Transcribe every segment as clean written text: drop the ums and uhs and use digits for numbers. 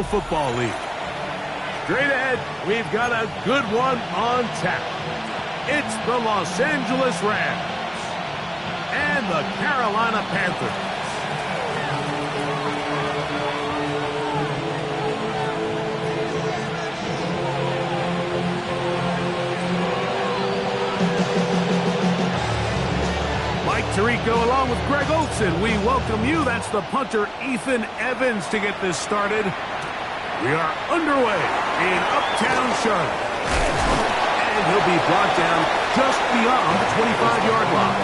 National Football League. Straight ahead, we've got a good one on tap. It's the Los Angeles Rams and the Carolina Panthers. Mike Tirico along with Greg Olsen. We welcome you. That's the punter, Ethan Evans, to get this started. We are underway in Uptown Charlotte. And he'll be brought down just beyond the 25-yard line.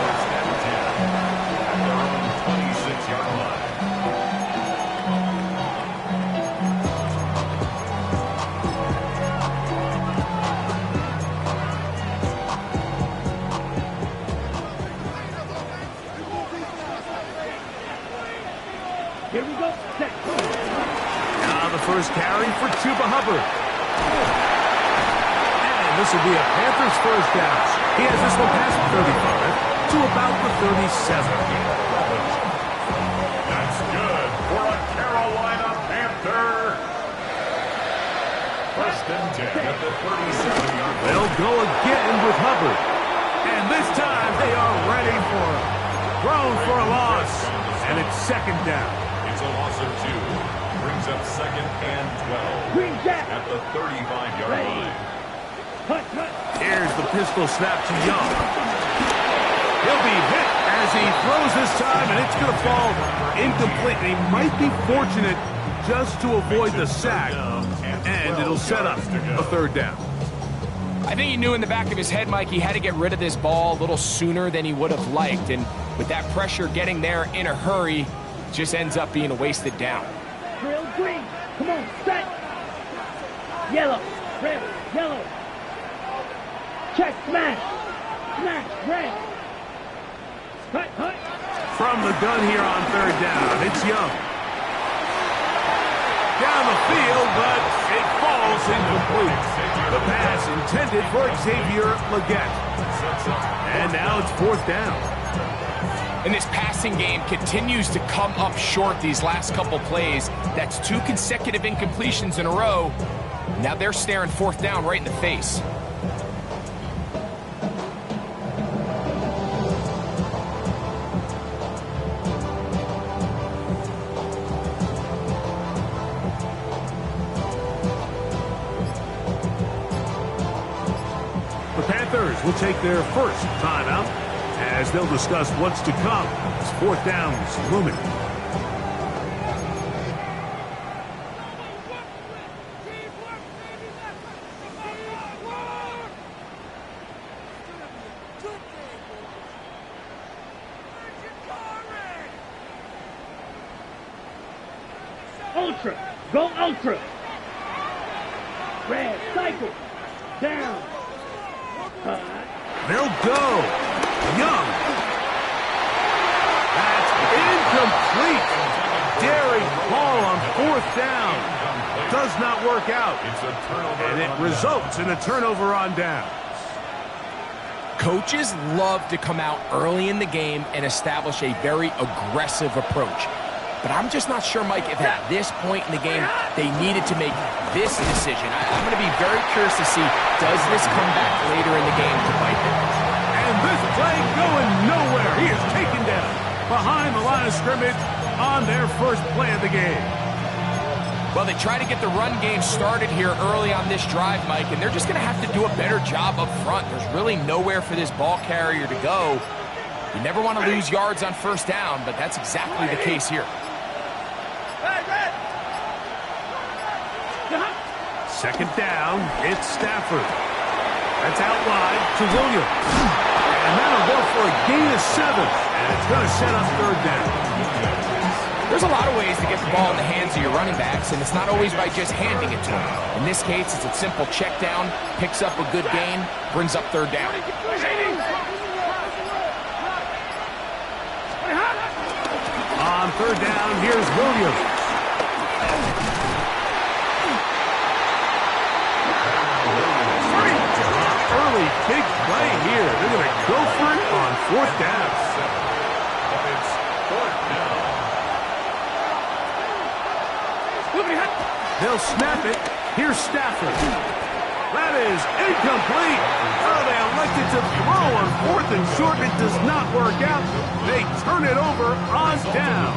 At their own 26-yard line. Here we go. Now the first carry for Chuba Hubbard. And this will be a Panthers first down. He has this one past the 35 to about the 37. That's good for a Carolina Panther. First and 10 at the 37-yard line. They'll go again with Hubbard. And this time they are ready for him. Thrown for a loss. And it's second down. It's a loss of 2. Brings up second and 12 at the 35-yard line. Here's the pistol snap to Young. He'll be hit as he throws this time, and it's going to fall incomplete. He might be fortunate just to avoid the sack, and it'll set up a third down. I think he knew in the back of his head, Mike, he had to get rid of this ball a little sooner than he would have liked. And with that pressure getting there in a hurry, just ends up being a wasted down. Drill green. Come on, set. Yellow. Red. Yellow. Check. Smash. Smash. Red. Hut. From the gun here on third down, it's Young. Down the field, but it falls incomplete. The pass intended for Xavier Legette. And now it's fourth down. And this passing game continues to come up short these last couple plays. That's 2 consecutive incompletions in a row. Now they're staring fourth down right in the face. The Panthers will take their first timeout as they'll discuss what's to come as fourth down's looming. Ultra. Go ultra. Red. Cycle. Down. They'll go. Young. That's incomplete. Daring ball on fourth down. Does not work out. It's a turnover. And it results in a turnover on downs. Coaches love to come out early in the game and establish a very aggressive approach. But I'm just not sure, Mike, if at this point in the game they needed to make this decision. I'm going to be very curious to see, does this come back later in the game to bite them? And this play going nowhere. He is taken down behind the line of scrimmage on their first play of the game. Well, they try to get the run game started here early on this drive, Mike, and they're just going to have to do a better job up front. There's really nowhere for this ball carrier to go. You never want to lose yards on first down, but that's exactly the case here. Second down, it's Stafford. That's out wide to Williams. And that'll go for a gain of 7. And it's going to set up third down. There's a lot of ways to get the ball in the hands of your running backs, and it's not always by just handing it to them. In this case, it's a simple check down, picks up a good gain, brings up third down. On third down, here's Williams. Early big play here. They're going to go for it on fourth down. They'll snap it. Here's Stafford. That is incomplete. Oh, they elected to throw on 4th and short. It does not work out. They turn it over on down.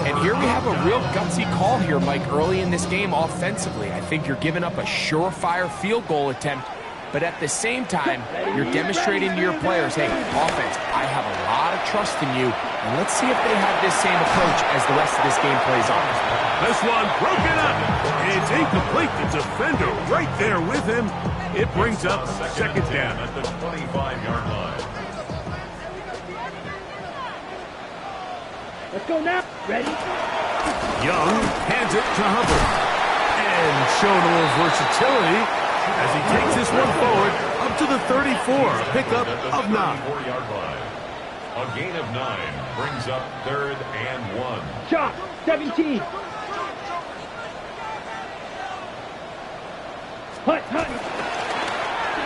And here we have a real gutsy call here, Mike, early in this game offensively. I think you're giving up a surefire field goal attempt, but at the same time, you're demonstrating to your players, hey, offense, I have a lot of trust in you, and let's see if they have this same approach as the rest of this game plays on. This one broken up. It's incomplete. The defender right there with him. It brings up second down at the 25-yard line. Let's go now. Ready? Young hands it to Hubbard. And showing a little versatility as he takes this one forward up to the 34. A pickup of 9. 34-yard line. A gain of 9 brings up 3rd and 1. Shot. 17. Hut.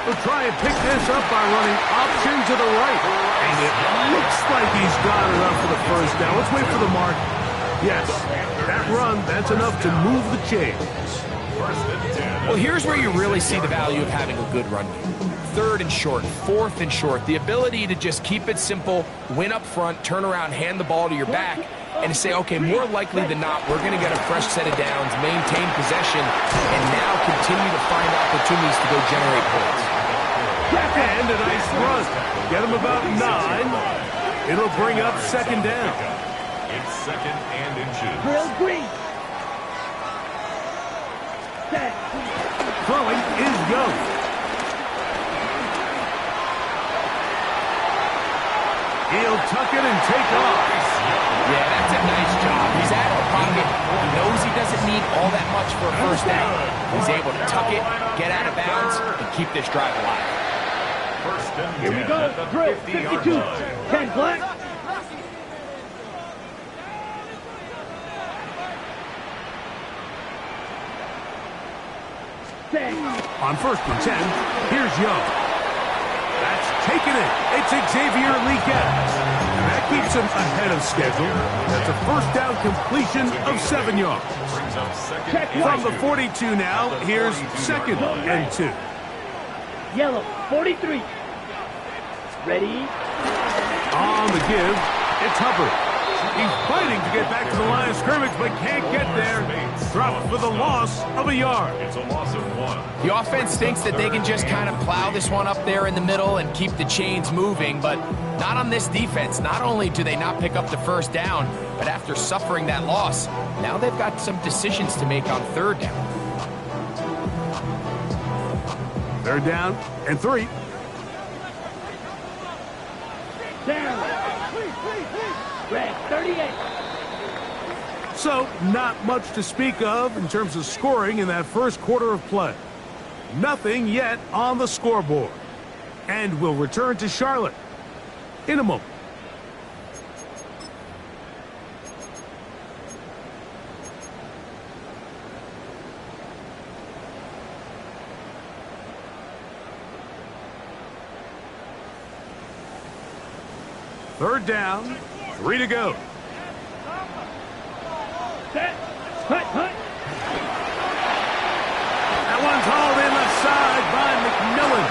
We'll try and pick this up by running option to the right. And it looks like he's got enough for the first down. Let's wait for the mark. Yes, that run, that's enough to move the chains. Well, here's where you really see the value of having a good run game. 3rd and short, 4th and short. The ability to just keep it simple, win up front, turn around, hand the ball to your back, and say, okay, more likely than not, we're going to get a fresh set of downs, maintain possession, and now continue to find opportunities to go generate points. And a nice run. Get him about 9. It'll bring up second down. It's 2nd and inches. Drill green. Set. Throwing is Young. He'll tuck it and take off. Yeah, that's a nice job. He's out of the pocket. He knows he doesn't need all that much for a first down. He's able to tuck it, get out of bounds, and keep this drive alive. Here we go. Drill 52. 10 black. Set. On 1st and 10, here's Young. That's taken it. It's Xavier Legette. That keeps him ahead of schedule. That's a first down completion of 7 yards. From the 42 now, here's 2nd and 2. Yellow 43. Ready? On the give, it's Hubbard. He's fighting to get back to the line of scrimmage, but can't get there. Dropped for the loss of a yard. It's a loss of 1. The offense thinks that they can just kind of plow this one up there in the middle and keep the chains moving, but not on this defense. Not only do they not pick up the first down, but after suffering that loss, now they've got some decisions to make on 3rd down. 3rd down and 3. Down. Red 38. So, not much to speak of in terms of scoring in that first quarter of play. Nothing yet on the scoreboard. And we'll return to Charlotte in a moment. Third down, 3 to go. Set. Hut. That one's hauled in left side by McMillan.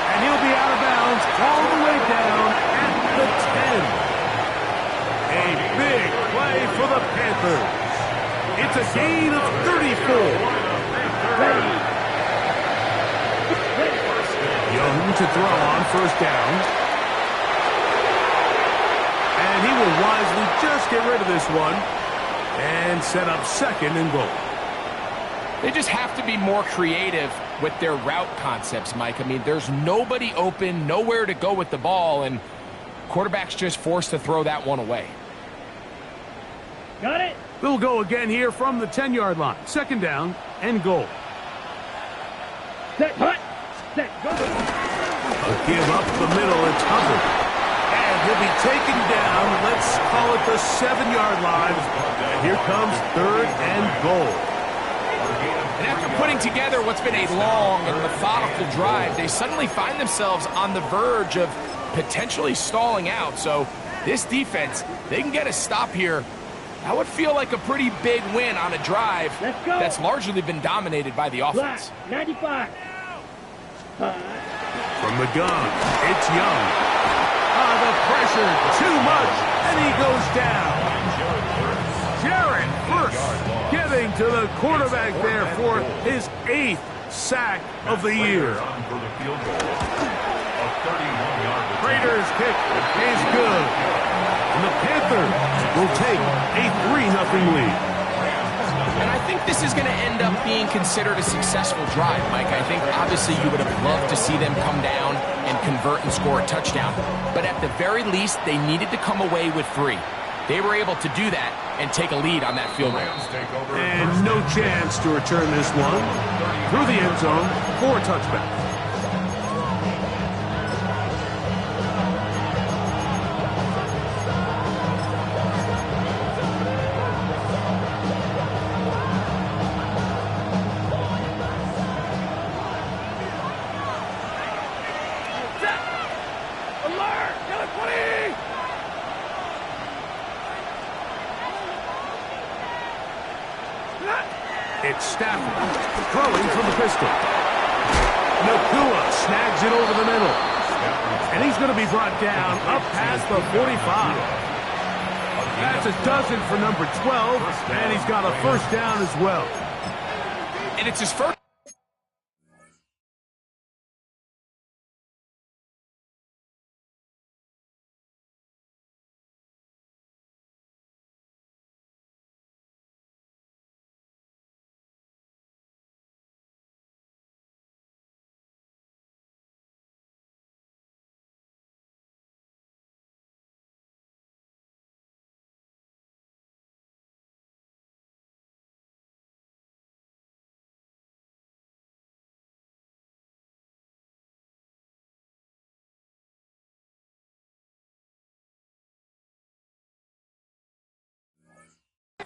And he'll be out of bounds all the way down at the 10. A big play for the Panthers. It's a gain of 34. Ready. Young to throw on first down. And he will wisely just get rid of this one and set up 2nd and goal. They just have to be more creative with their route concepts, Mike. I mean, there's nobody open, nowhere to go with the ball, and quarterback's just forced to throw that one away. Got it. We'll go again here from the 10-yard line. 2nd down and goal. Set. Hut. Set. Go. A give up the middle. It's Hubbard. And he'll be taken down. Let's call it the 7-yard line. And here comes 3rd and goal. And after putting together what's been a long and methodical drive, they suddenly find themselves on the verge of potentially stalling out. So this defense, they can get a stop here. That would feel like a pretty big win on a drive Let's go. that's largely been dominated by the offense. 95. From the gun, it's Young. The pressure, too much, and he goes down. Jared Verse getting to the quarterback there for his 8th sack of the year. Raiders' kick is good. And the Panthers will take a 3-0 lead. And I think this is going to end up being considered a successful drive, Mike. I think obviously you would have loved to see them come down and convert and score a touchdown. But at the very least, they needed to come away with 3. They were able to do that and take a lead on that field goal. And no chance to return this one through the end zone for a touchback. It's Stafford throwing from the pistol. Nakua snags it over the middle. And he's going to be brought down up past the 45. That's a dozen for number 12, and he's got a first down as well. And it's his first.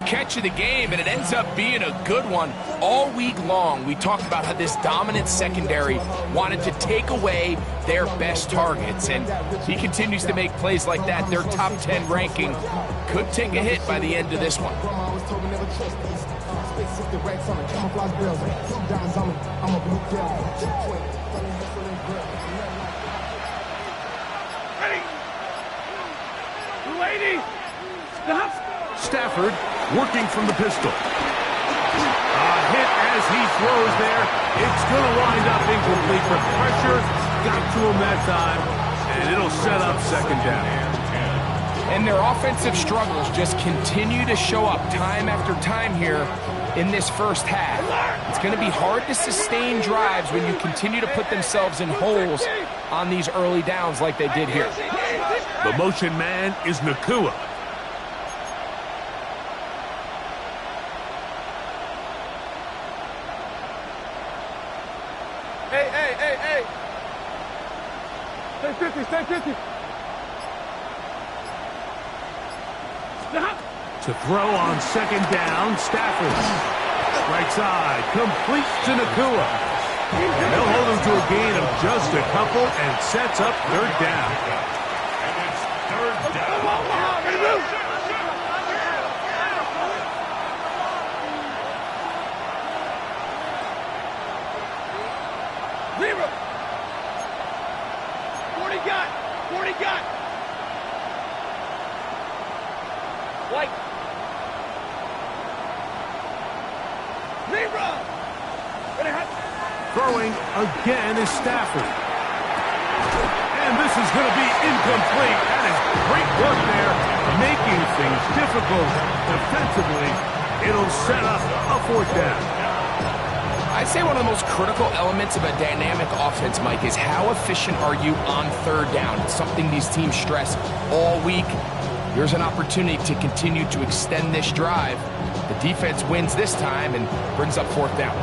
Catch of the game, and it ends up being a good one. All week long, we talked about how this dominant secondary wanted to take away their best targets, and he continues to make plays like that. Their top 10 ranking could take a hit by the end of this one. Ready? Lady! Stop! Stafford working from the pistol. A hit as he throws there. It's going to wind up incomplete, but pressure got to him that time, and it'll set up second down. And their offensive struggles just continue to show up time after time here in this first half. It's going to be hard to sustain drives when you continue to put themselves in holes on these early downs like they did here. The motion man is Nakua. Hey. Stay 50. Stop. To throw on second down, Stafford. Right side, completes to Nakua. And they'll hold him to a gain of just a couple and sets up third down. And it's third down. Ready to move. Zero. 40 got. White. Zero. Throwing again is Stafford. And this is going to be incomplete. That is great work there, making things difficult defensively. It'll set up a fourth down. I'd say one of the most critical elements of a dynamic offense, Mike, is how efficient are you on third down? It's something these teams stress all week. Here's an opportunity to continue to extend this drive. The defense wins this time and brings up fourth down.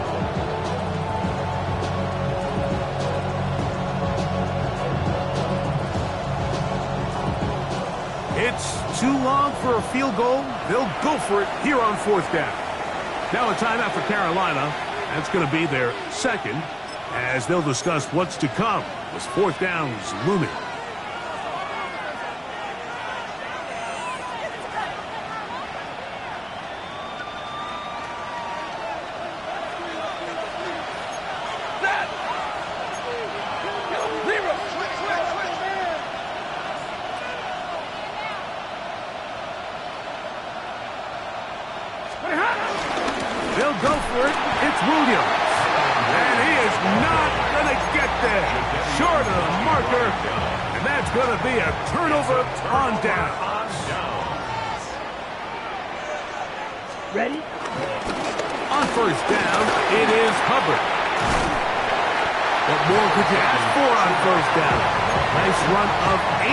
It's too long for a field goal. They'll go for it here on fourth down. Now a timeout for Carolina. That's going to be their second, as they'll discuss what's to come as fourth down's looming. They'll go for it. It's Williams. And he is not going to get there. Short of the marker. And that's going to be a turnover on down. Ready? On first down, it is Hubbard. What more could you ask for on first down? Nice run of 8,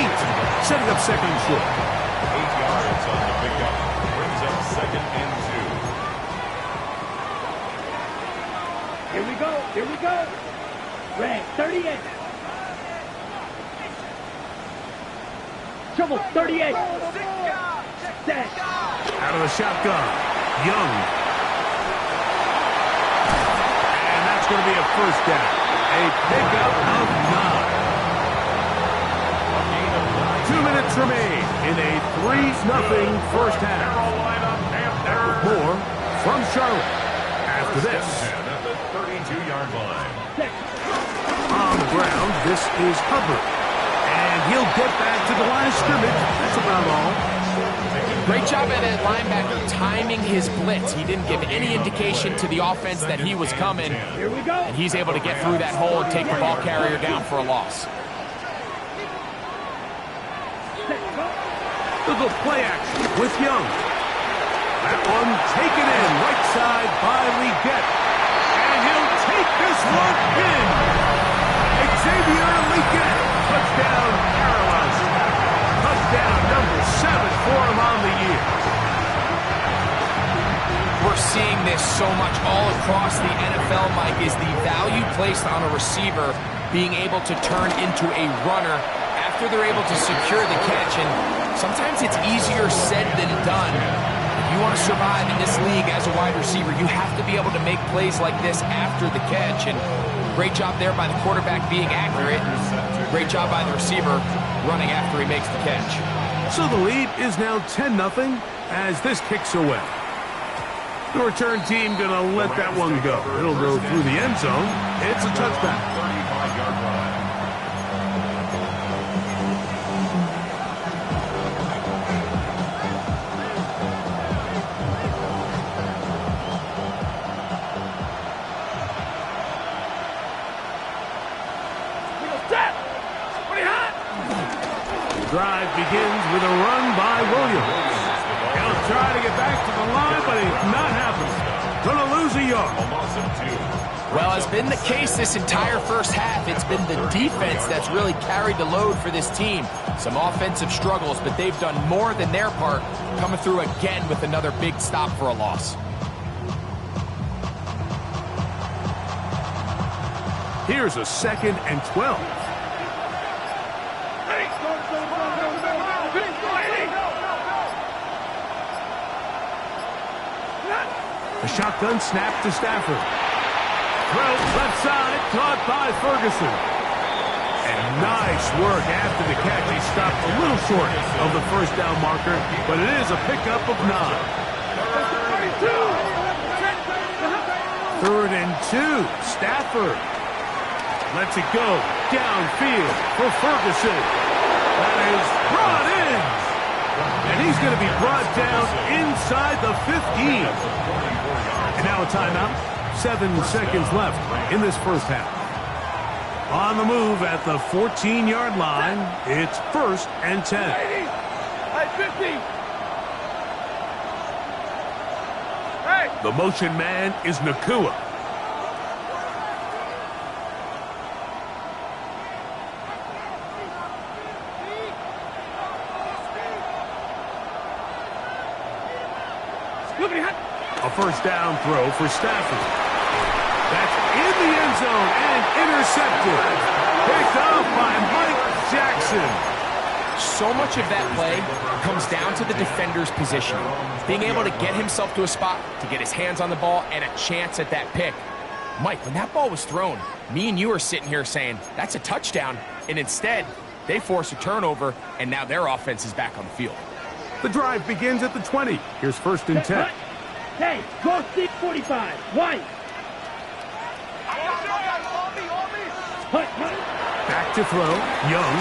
setting up second and short. 8 yards on the pickup. Brings up second and 2. Here we go. Here we go. Red, 38. Shovel, 38. Set. Out of the shotgun, Young. And that's going to be a first down. A pickup of 9. 2 minutes remain in a 3-0 first half. More from Charlotte after this. At the 32-yard line. On the ground, this is Hubbard. And he'll get back to the line of scrimmage. That's about all. Great job at that linebacker timing his blitz. He didn't give any indication to the offense that he was coming. Here we go. And he's able to get through that hole and take the ball carrier down for a loss. Little play action with Young. That one taken in right side by Legette. And he'll take this one in. Xavier Legette. Touchdown, Carolina. Touchdown number 7 for him on the year. We're seeing this so much all across the NFL, Mike, is the value placed on a receiver being able to turn into a runner after they're able to secure the catch. And sometimes it's easier said than done. If you want to survive in this league as a wide receiver, you have to be able to make plays like this after the catch. And great job there by the quarterback being accurate. Great job by the receiver running after he makes the catch. So the lead is now 10-0 as this kicks away. The return team going to let that one go. It'll go through the end zone. It's a touchback. 35-yard line. The drive begins with a run by Williams. He'll try to get back to the line, but it's not happening. Going to lose a yard. Well, it's been the case this entire first half. It's been the defense that's really carried the load for this team. Some offensive struggles, but they've done more than their part, coming through again with another big stop for a loss. Here's a 2nd and 12. A shotgun snap to Stafford. Throw left side, caught by Ferguson. And nice work after the catch. He stopped a little short of the first down marker, but it is a pickup of 9. 3rd and 2. Stafford lets it go downfield for Ferguson. That is brought in. And he's going to be brought down inside the 15. And now a timeout. 7 seconds left in this first half. On the move at the 14-yard line, it's 1st and 10. Hey, 50. The motion man is Nakua. A first down throw for Stafford. That's in the end zone and intercepted. Picked up by Mike Jackson. So much of that play comes down to the defender's position. Being able to get himself to a spot, to get his hands on the ball, and a chance at that pick. Mike, when that ball was thrown, me and you are sitting here saying, that's a touchdown. And instead, they force a turnover, and now their offense is back on the field. The drive begins at the 20. Here's 1st and 10. Hey, close to 45. White. Back to throw. Young.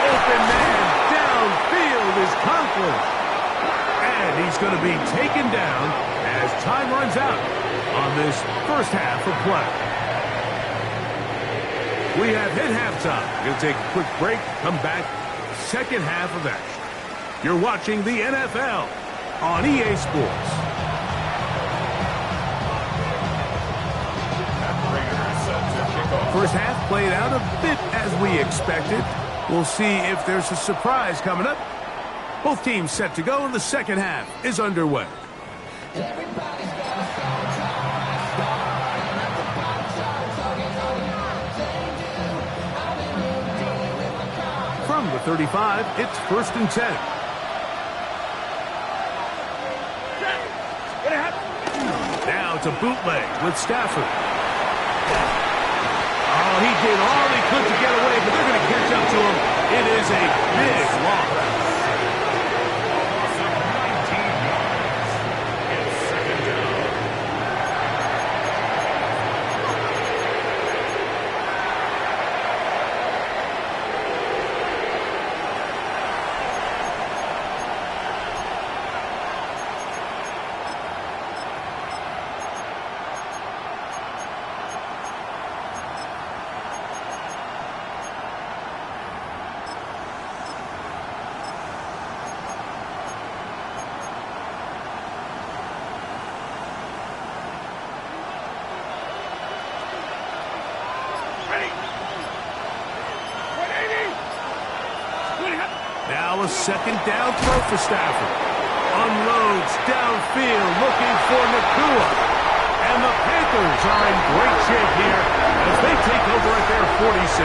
Open man downfield is Conklin. carefully. And he's going to be taken down as time runs out on this first half of play. We have hit halftime. We'll take a quick break, come back, second half of action. You're watching the NFL on EA Sports. First half played out a bit as we expected. We'll see if there's a surprise coming up. Both teams set to go, and the second half is underway. From the 35, it's 1st and 10. Now to bootleg with Stafford. Oh, he did all he could to get away, but they're going to catch up to him. It is a big loss. Now a second down throw for Stafford. Unloads downfield looking for Nakua. And the Panthers are in great shape here as they take over at their 46.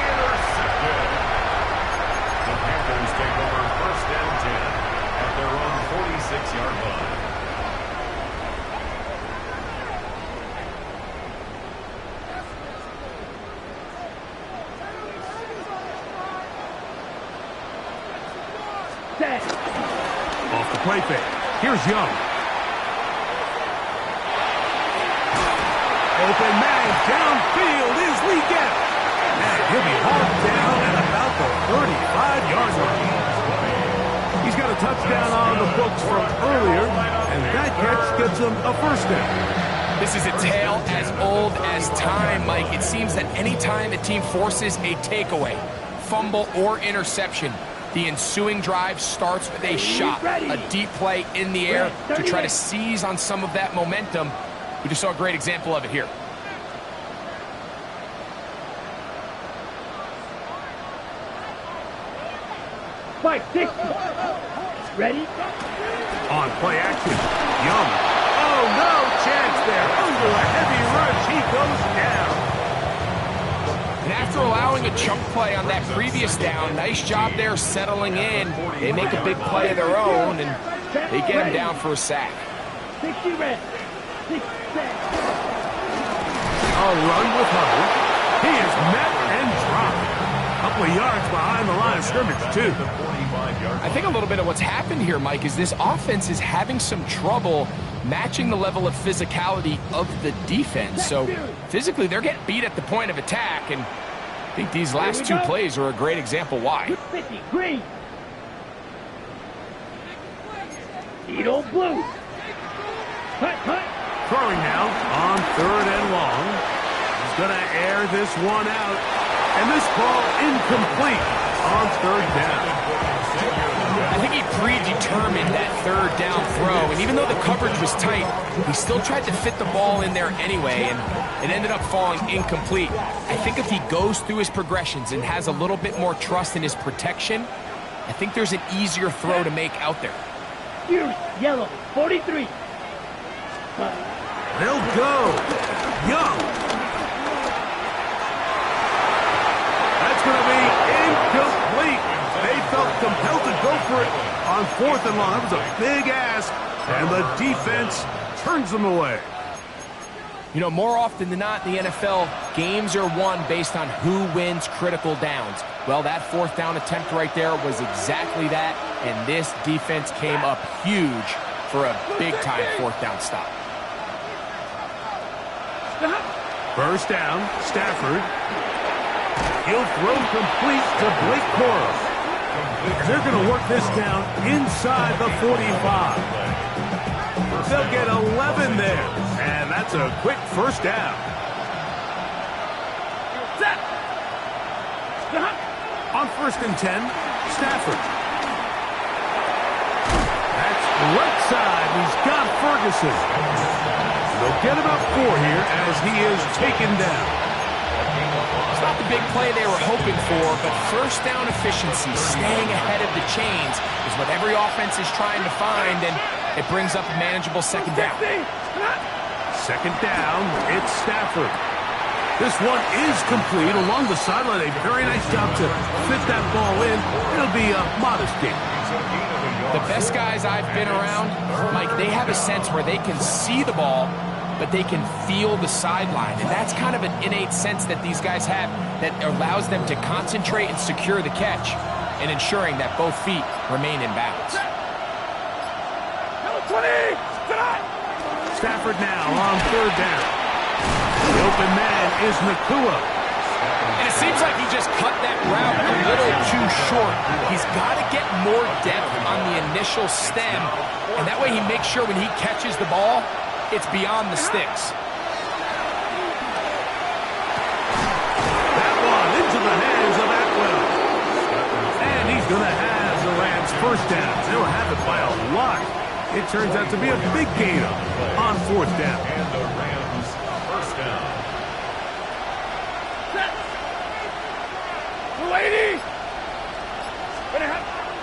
Intercepted. The Panthers take over 1st and 10 at their own 46-yard line. Off the play fake. Here's Young. Open man downfield is Lee Getz. And he'll be hauled down at about the 35-yard line. He's got a touchdown on the books from earlier, and that catch gets him a 1st down. This is a tale as old as time, Mike. It seems that any time a team forces a takeaway, fumble, or interception, the ensuing drive starts with a shot, a deep play in the air to try to seize on some of that momentum. We just saw a great example of it here. Fight, 60. Ready? On play action, Young. Oh, no chance there. Under a heavy rush, he goes down. And after allowing a chunk play on that previous down, nice job there settling in. They make a big play of their own, and they get him down for a sack. 60 red. 6 set. A run with Hubbard. He is met and dropped. A couple of yards behind the line of scrimmage, too. I think a little bit of what's happened here, Mike, is this offense is having some trouble matching the level of physicality of the defense. So physically, they're getting beat at the point of attack, and I think these last two plays are a great example why. 50, green. Edo blue. Cut, cut. Throwing now on 3rd and long. He's going to air this one out. And this ball incomplete on 3rd down. I think he predetermined that 3rd down throw, and even though the coverage was tight, he still tried to fit the ball in there anyway, and it ended up falling incomplete. I think if he goes through his progressions and has a little bit more trust in his protection, I think there's an easier throw to make out there. Here's yellow, 43. They'll go. Young. That's going to be incomplete. They felt compelled to go for it on 4th and long. That was a big ask, and the defense turns them away. You know, more often than not in the NFL, games are won based on who wins critical downs. Well, that 4th down attempt right there was exactly that, and this defense came up huge for a big-time 4th down stop. 1st down, Stafford. He'll throw complete to Blake Corum. They're going to work this down inside the 45. They'll get 11 there, and that's a quick first down. On 1st and 10, Stafford. That's right side. He's got Ferguson. They'll get about 4 here as he is taken down. It's not the big play they were hoping for, but first down efficiency, staying ahead of the chains, is what every offense is trying to find, and it brings up a manageable 2nd down. 2nd down, it's Stafford. This one is complete along the sideline. A very nice job to fit that ball in. It'll be a modest gain. The best guys I've been around, Mike, they have a sense where they can see the ball, but they can feel the sideline. And that's kind of an innate sense that these guys have that allows them to concentrate and secure the catch and ensuring that both feet remain in bounds. Stafford now on 3rd down. The open man is Nacua. And it seems like he just cut that route a little too short. He's got to get more depth on the initial stem, and that way he makes sure when he catches the ball, it's beyond the sticks. That one into the hands of Atwell. And he's going to have the Rams' first down. They'll have it by a lot. It turns out to be a big gain on 4th down. And the Rams' first down.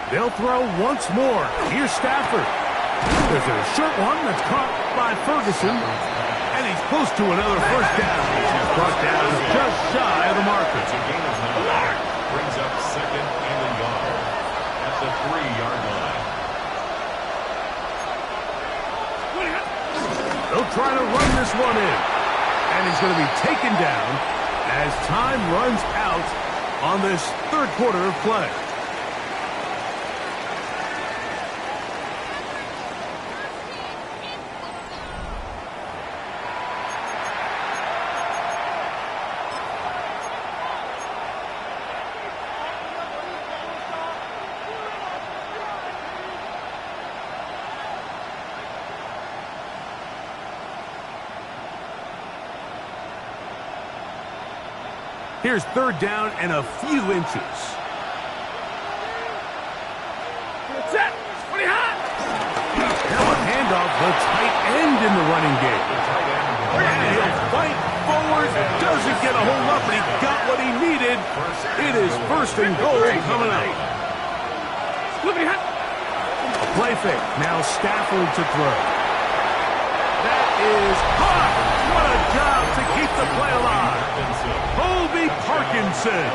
They'll throw once more. Here's Stafford. There's a short one that's caught by Ferguson. And he's close to another first down. He's brought down just shy of the marker. It's a gain of 9. Brings up 2nd and a yard at the 3-yard line. They'll try to run this one in. And he's going to be taken down as time runs out on this 3rd quarter of play. Here's 3rd down and a few inches. Now a handoff, the tight end in the running game. And he'll fight forward, doesn't get a hold up, but he got what he needed. It is 1st and goal coming up. A play fake, now Stafford to throw. That is hot. What a job to keep the play alive. Colby Parkinson.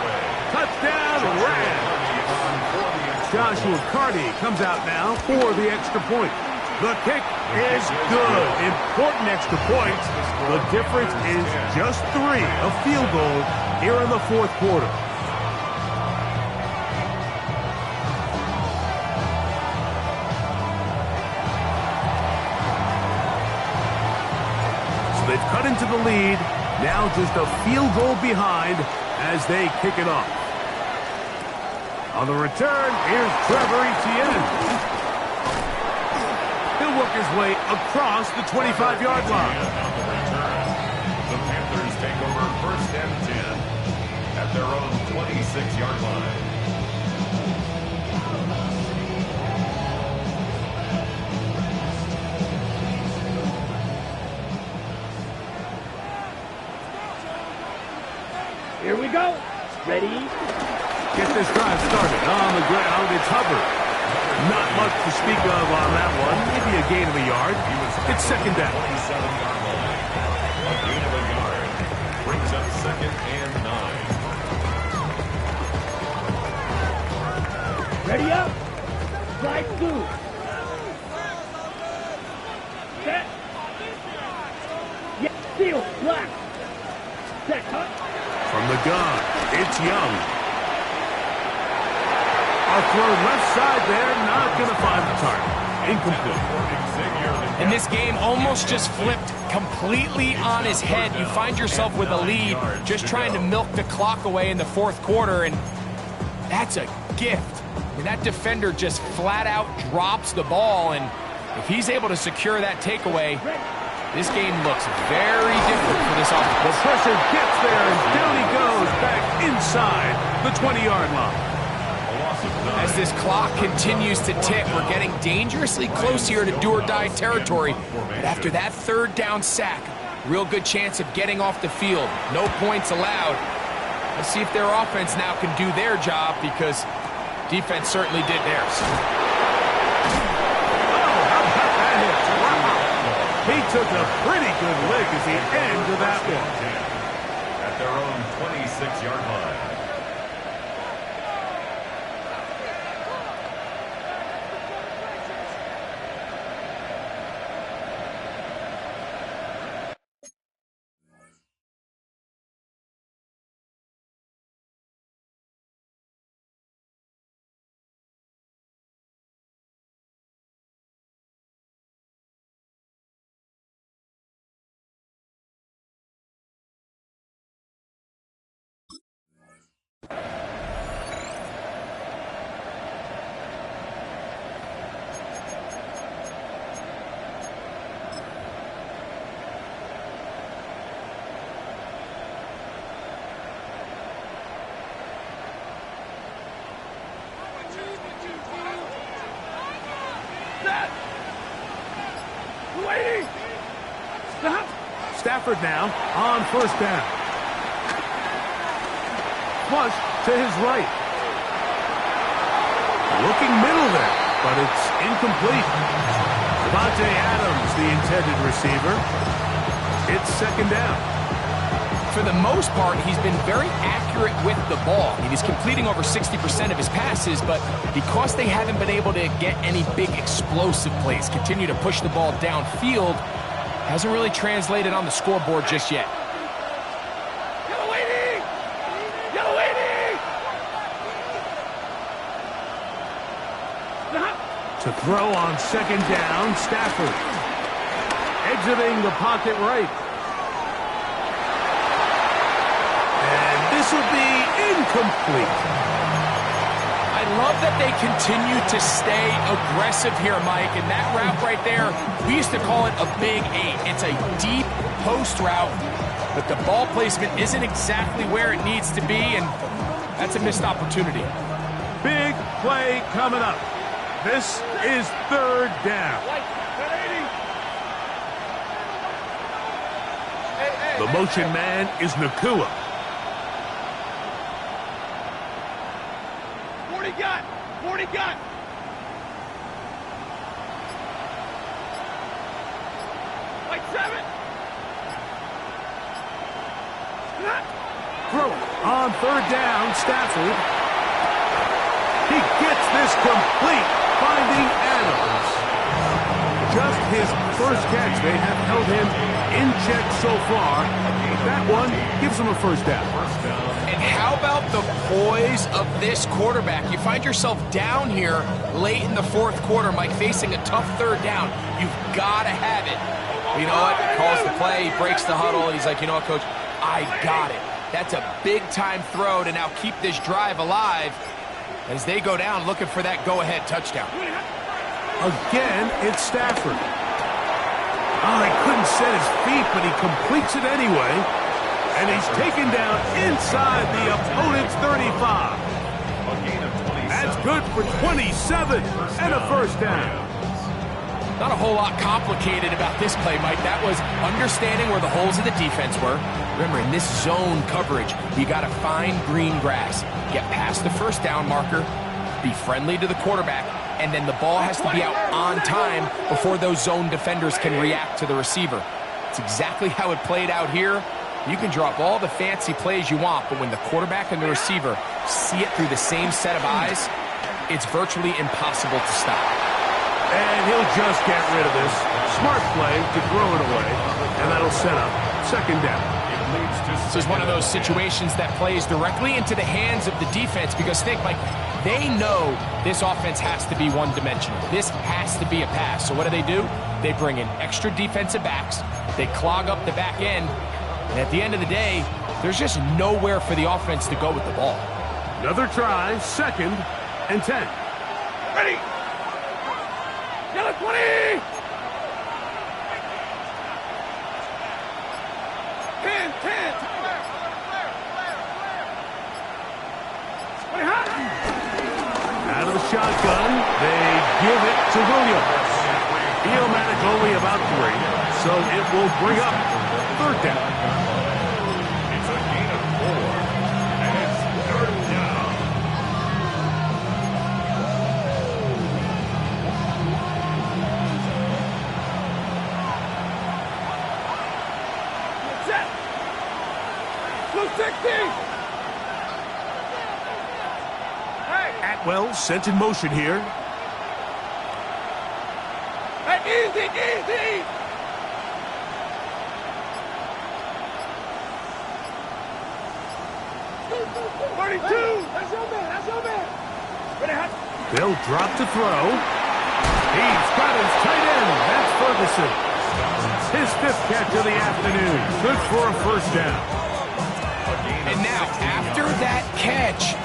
Touchdown, Rams. Joshua Carty comes out now for the extra point. The kick is good. Important extra points. The difference is just 3. A field goal here in the 4th quarter. So they've cut into the lead. Now just a field goal behind as they kick it off. On the return, here's Trevor Etienne. He'll work his way across the 25-yard line. On the return, the Panthers take over 1st and 10 at their own 26-yard line. Here we go. Ready? Get this drive started on the ground. It's Hubbard. Not much to speak of on that one. Maybe a gain of a yard. It's 2nd down. 27-yard line. A gain of a yard. Brings up 2nd and 9. Ready up. Slide 2. Set. Yeah, steal. Black. Set. Cut. From the gun, it's Young. A throw left side there, not going to find the target. incomplete. And this game almost just flipped completely on his head. You find yourself with a lead, just trying to milk the clock away in the fourth quarter, and that's a gift. And that defender just flat out drops the ball, and if he's able to secure that takeaway, this game looks very different for this offense. The pressure gets there, and down he goes back inside the 20-yard line. As this clock continues to tick, we're getting dangerously close here to do-or-die territory. But after that third down sack, real good chance of getting off the field. No points allowed. Let's see if their offense now can do their job, because defense certainly did theirs. He took a pretty good lick at the end of that one. At their own 26-yard line. Stafford now on first down. Flush to his right. Looking middle there, but it's incomplete. Davante Adams, the intended receiver. It's second down. For the most part, he's been very accurate with the ball. I mean, he's completing over 60% of his passes, but because they haven't been able to get any big explosive plays, continue to push the ball downfield, hasn't really translated on the scoreboard just yet. Yellow waiting! Yellow waiting! To throw on second down, Stafford. Exiting the pocket right. And this will be incomplete. I love that they continue to stay aggressive here, Mike, and that route right there, we used to call it a big 8. It's a deep post route, but the ball placement isn't exactly where it needs to be, and that's a missed opportunity. Big play coming up. This is third down. The motion man is Nacua. 40 gun! 40 gun! White 7! Throw on third down, Stafford. He gets this complete, finding Adams. Just his first catch. They have held him in check so far. That one gives him a first down. And how about the poise of this quarterback? You find yourself down here late in the fourth quarter, Mike, facing a tough third down. You've got to have it. You know what? Calls the play, he breaks the huddle. He's like, you know what, Coach? I got it. That's a big-time throw to now keep this drive alive as they go down looking for that go-ahead touchdown. Again, it's Stafford. Oh, he couldn't set his feet, but he completes it anyway. And he's taken down inside the opponent's 35. That's good for 27 and a first down. Not a whole lot complicated about this play, Mike. That was understanding where the holes of the defense were. Remember, in this zone coverage, you got to find green grass, get past the first down marker, be friendly to the quarterback, and then the ball has to be out on time before those zone defenders can react to the receiver. It's exactly how it played out here. You can drop all the fancy plays you want, but when the quarterback and the receiver see it through the same set of eyes, it's virtually impossible to stop. And he'll just get rid of this. Smart play to throw it away, and that'll set up second down. This is one of those situations that plays directly into the hands of the defense because think, Mike, they know this offense has to be one-dimensional. This has to be a pass. So what do? They bring in extra defensive backs. They clog up the back end. And at the end of the day, there's just nowhere for the offense to go with the ball. Another try, 2nd and 10. Ready. Yellow 20. 10. Out of the shotgun, they give it to Williams. Iomatic only about 3, so it will bring up 3rd down. It's a gain of 4, and it's 3rd down. Set. 260. Atwell sent in motion here. Hey, easy. 32. That's your man. Ready, hot. They'll drop to throw. He's got his tight end. That's Ferguson. His 5th catch of the afternoon. Good for a 1st down. And now, after that catch,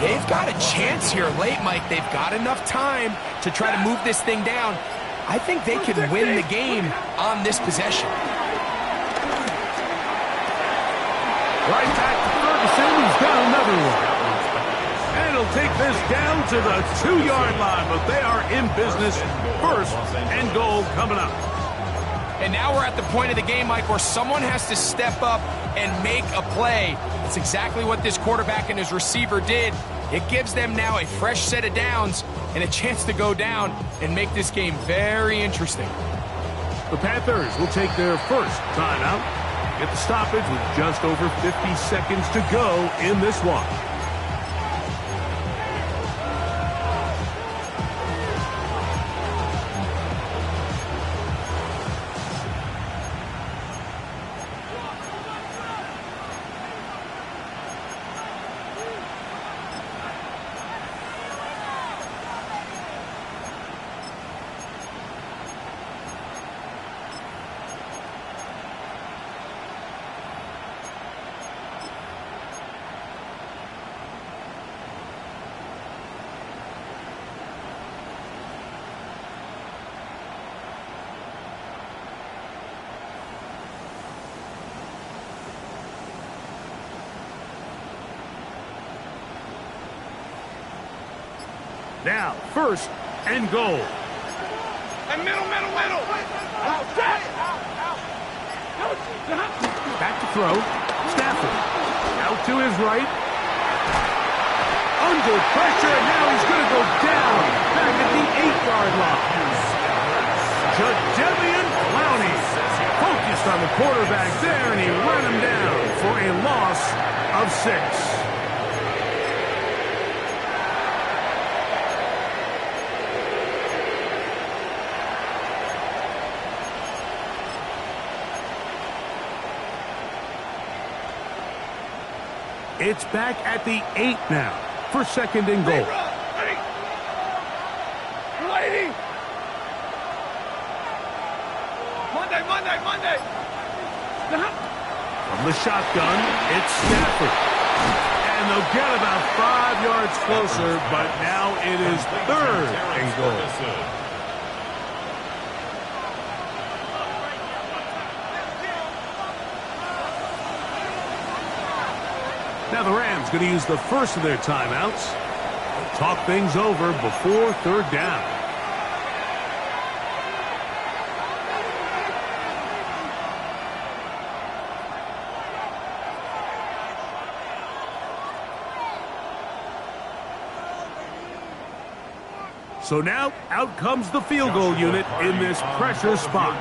they've got a chance here late, Mike. They've got enough time to try to move this thing down. I think they could win the game on this possession. Right back to Ferguson. He's got another one. And he'll take this down to the 2-yard line, but they are in business. 1st and goal coming up. And now we're at the point of the game, Mike, where someone has to step up and make a play. It's exactly what this quarterback and his receiver did. It gives them now a fresh set of downs and a chance to go down and make this game very interesting. The Panthers will take their 1st timeout. Get the stoppage with just over 50 seconds to go in this one. Now, 1st and goal. And middle. Out. Back to throw. Stafford. Out to his right. Under pressure, and now he's going to go down. Back at the 8-yard line. Jadeveon Clowney focused on the quarterback there, and he ran him down for a loss of 6. It's back at the 8 now for 2nd and goal. Lady. Monday. From the shotgun, it's Stafford. And they'll get about 5 yards closer, but now it is 3rd and goal. Now the Rams going to use the 1st of their timeouts. They'll talk things over before 3rd down. So now, out comes the field goal unit in this pressure spot.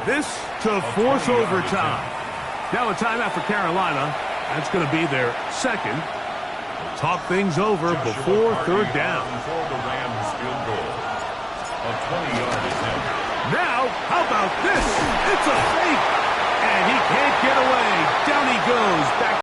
This to force overtime. Now a timeout for Carolina. That's going to be their 2nd. We'll talk things over before 3rd down. For the Rams field goal. A 20-yard attempt. Now, how about this? It's a fake. And he can't get away. Down he goes. Back